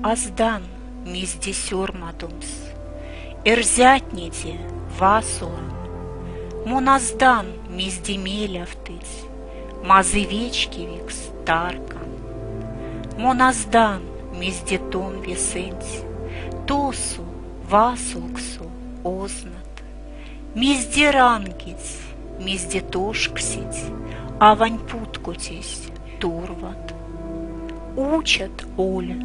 Azdan mizdi sörmadums, erzätnidi vasulan, mon azdan mizdi meljavtits, mazı večkiviks tarkan, mon azdan mizdi ton visenci, tosu vasulksu oznat, mizdi rangits, mizdi tošksits, avaņ putkutis turvat. Учат Оля,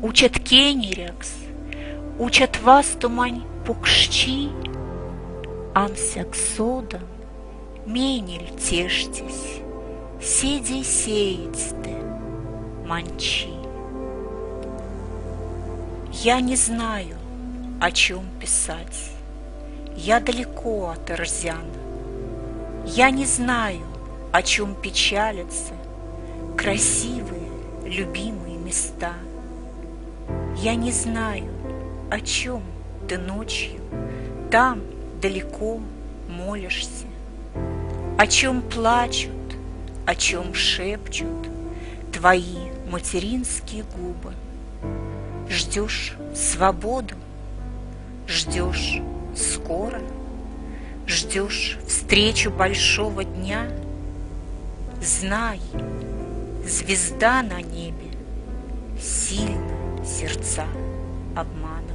учат кенерекс, учат вастумань пукшчи, ансяк сода менель тештись, седи сеятьте манчи. Я не знаю, о чем писать, я далеко от Эрзяна. Я не знаю, о чем печалятся красивые, любимые места. Я не знаю, о чем ты ночью там далеко молишься, о чем плачут, о чем шепчут твои материнские губы. Ждешь свободу, ждешь скоро, ждешь встречу большого дня. Знай, звезда на небе сильно сердца обманывает.